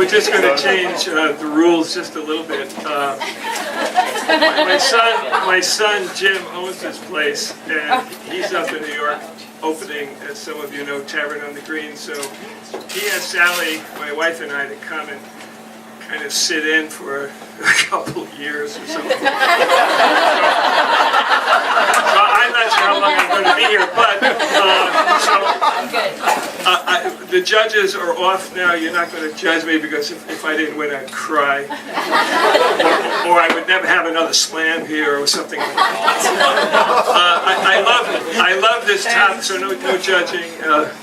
just going to change the rules just a little bit. My son Jim owns this place, and he's up in New York opening, as some of you know, Tavern on the Green. So he asked Sally, my wife, and I to come and kind of sit in for a couple years or something. So I'm not sure how long I'm going to be here, but the judges are off now. You're not going to judge me because if I didn't win, I'd cry, or I would never have another slam here or something like that. I love this topic, so no judging,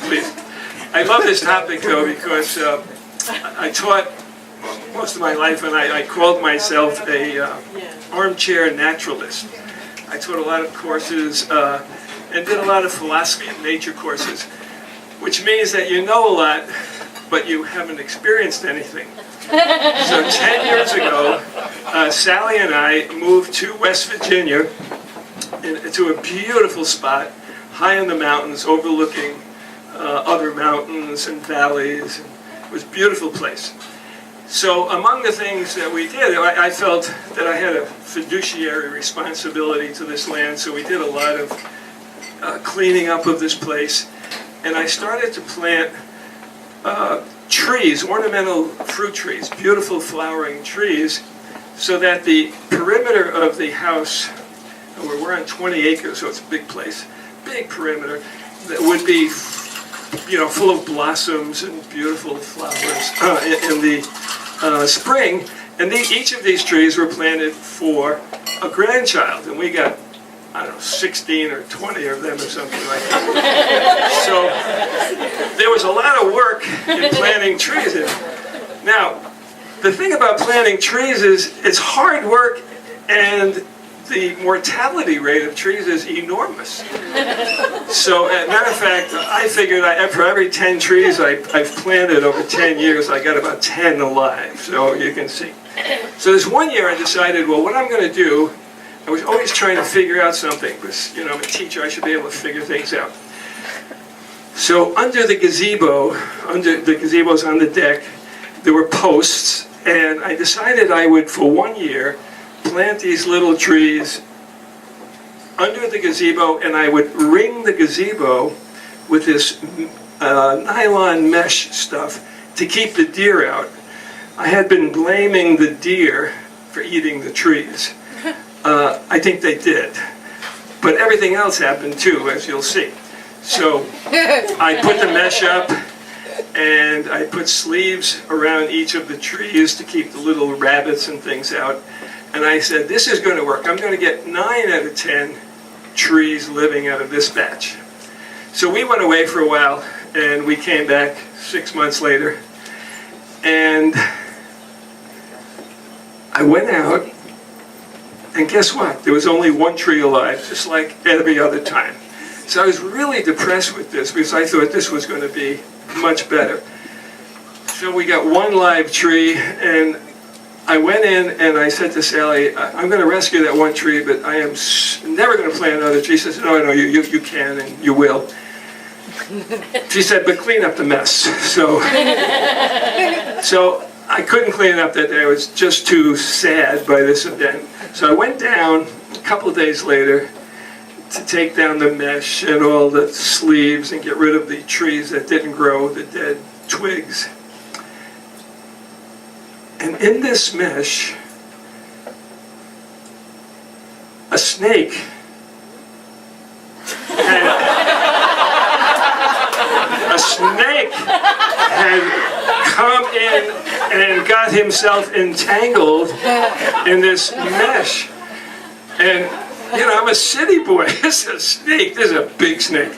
please. I love this topic though because I taught most of my life, and I called myself a armchair naturalist. I taught a lot of courses and did a lot of philosophy and nature courses, which means that you know a lot, but you haven't experienced anything. So 10 years ago, Sally and I moved to West Virginia to a beautiful spot, high in the mountains, overlooking other mountains and valleys. It was a beautiful place. So among the things that we did, I felt that I had a fiduciary responsibility to this land, so we did a lot of cleaning up of this place. And I started to plant trees, ornamental fruit trees, beautiful flowering trees, so that the perimeter of the house, we're on 20 acres, so it's a big place, big perimeter, that would be, you know, full of blossoms and beautiful flowers in the spring. And each of these trees were planted for a grandchild, and we got, I don't know, 16 or 20 of them or something like that. So there was a lot of work in planting trees. Now, the thing about planting trees is it's hard work, and the mortality rate of trees is enormous. So, as a matter of fact, I figured for every 10 trees I've planted over 10 years, I got about 10 alive, so you can see. So this one year I decided, well, what I'm going to do, I was always trying to figure out something, because, you know, I'm a teacher, I should be able to figure things out. So under the gazebo's on the deck, there were posts, and I decided I would, for 1 year, plant these little trees under the gazebo, and I would ring the gazebo with this nylon mesh stuff to keep the deer out. I had been blaming the deer for eating the trees. I think they did. But everything else happened too, as you'll see. So I put the mesh up, and I put sleeves around each of the trees to keep the little rabbits and things out. And I said, this is going to work. I'm going to get 9 out of 10 trees living out of this batch. So we went away for a while, and we came back 6 months later. And I went out, and guess what? There was only 1 tree alive, just like every other time. So I was really depressed with this, because I thought this was going to be much better. So we got 1 live tree, and I went in and I said to Sally, I'm going to rescue that 1 tree, but I am never going to plant another tree. She said, no, you can and you will. She said, but clean up the mess. So I couldn't clean up that day. I was just too sad by this event. So I went down a couple of days later to take down the mesh and all the sleeves and get rid of the trees that didn't grow, the dead twigs. And in this mesh, a snake had come in and got himself entangled in this mesh. And, you know, I'm a city boy. This is a snake. This is a big snake.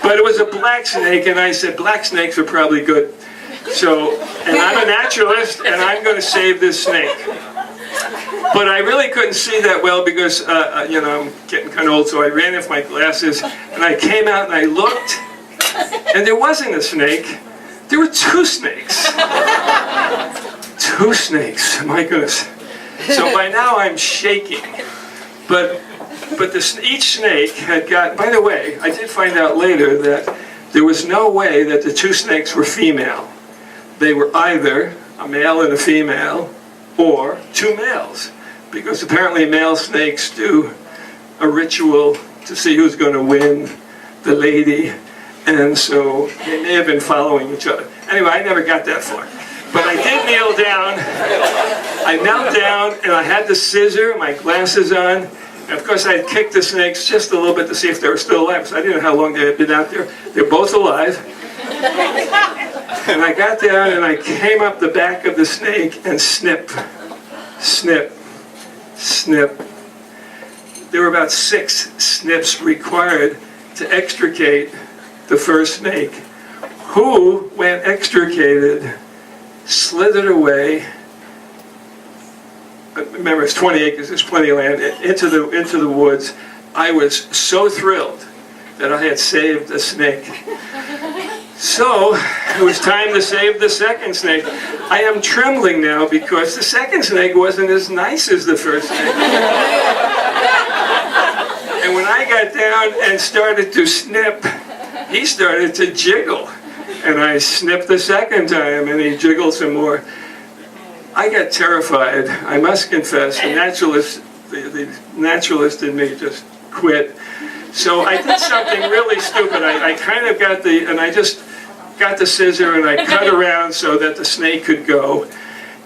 But it was a black snake, and I said, black snakes are probably good. So, and I'm a naturalist, and I'm going to save this snake. But I really couldn't see that well because, you know, I'm getting kind of old, so I ran off my glasses, and I came out and I looked, and there wasn't a snake. There were 2 snakes. 2 snakes, my goodness. So by now I'm shaking. But each snake had got, by the way, I did find out later that there was no way that the 2 snakes were female. They were either a male and a female, or 2 males. Because apparently male snakes do a ritual to see who's going to win the lady, and so they may have been following each other. Anyway, I never got that far. But I did kneel down. I knelt down, and I had the scissor, my glasses on, and of course I had kicked the snakes just a little bit to see if they were still alive, so I didn't know how long they had been out there. They're both alive. And I got down, and I came up the back of the snake, and snip, snip, snip. There were about 6 snips required to extricate the first snake, who, when extricated, slithered away. Remember, it's 20 acres, there's plenty of land, into the woods. I was so thrilled that I had saved a snake. So, it was time to save the second snake. I am trembling now because the second snake wasn't as nice as the first snake. And when I got down and started to snip, he started to jiggle. And I snipped the second time, and he jiggled some more. I got terrified. I must confess, the naturalist in me just quit. So I did something really stupid. I kind of got I just got the scissor and I cut around so that the snake could go.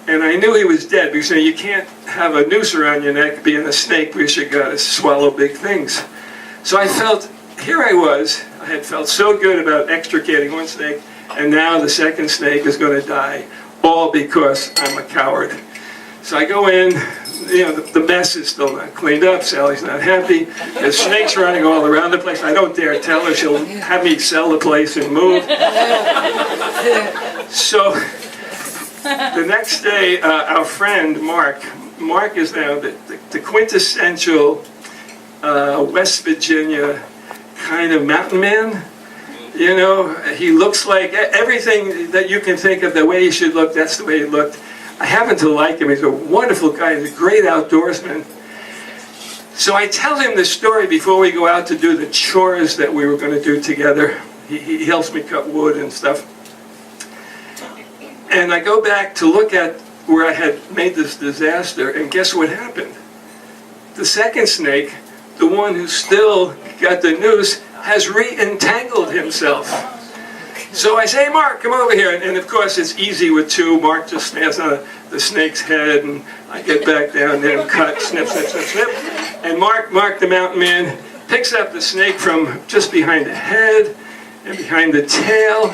And I knew he was dead because you can't have a noose around your neck being a snake because you got to swallow big things. So I felt, here I was, I had felt so good about extricating one snake, and now the second snake is going to die, all because I'm a coward. So I go in, the mess is still not cleaned up, Sally's not happy, there's snakes running all around the place. I don't dare tell her, she'll have me sell the place and move. So the next day, our friend Mark is now the quintessential West Virginia kind of mountain man. He looks like everything that you can think of the way he should look, that's the way he looked. I happen to like him. He's a wonderful guy. He's a great outdoorsman. So I tell him this story before we go out to do the chores that we were going to do together. He helps me cut wood and stuff. And I go back to look at where I had made this disaster, and guess what happened? The second snake, the one who still got the noose, has re-entangled himself. So I say, hey, Mark, come over here. And of course, it's easy with 2. Mark just stands on the snake's head, and I get back down there and cut, snip, snip, snip, snip. And Mark, the mountain man, picks up the snake from just behind the head and behind the tail.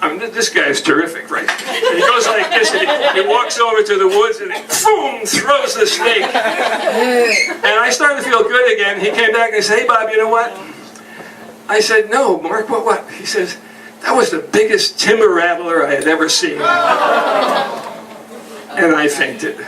I mean, this guy is terrific, right? And he goes like this, and he walks over to the woods, and he, boom, throws the snake. And I started to feel good again. He came back and he said, hey, Bob, you know what? I said, no, Mark, what? He says, that was the biggest timber rattler I had ever seen. And I fainted.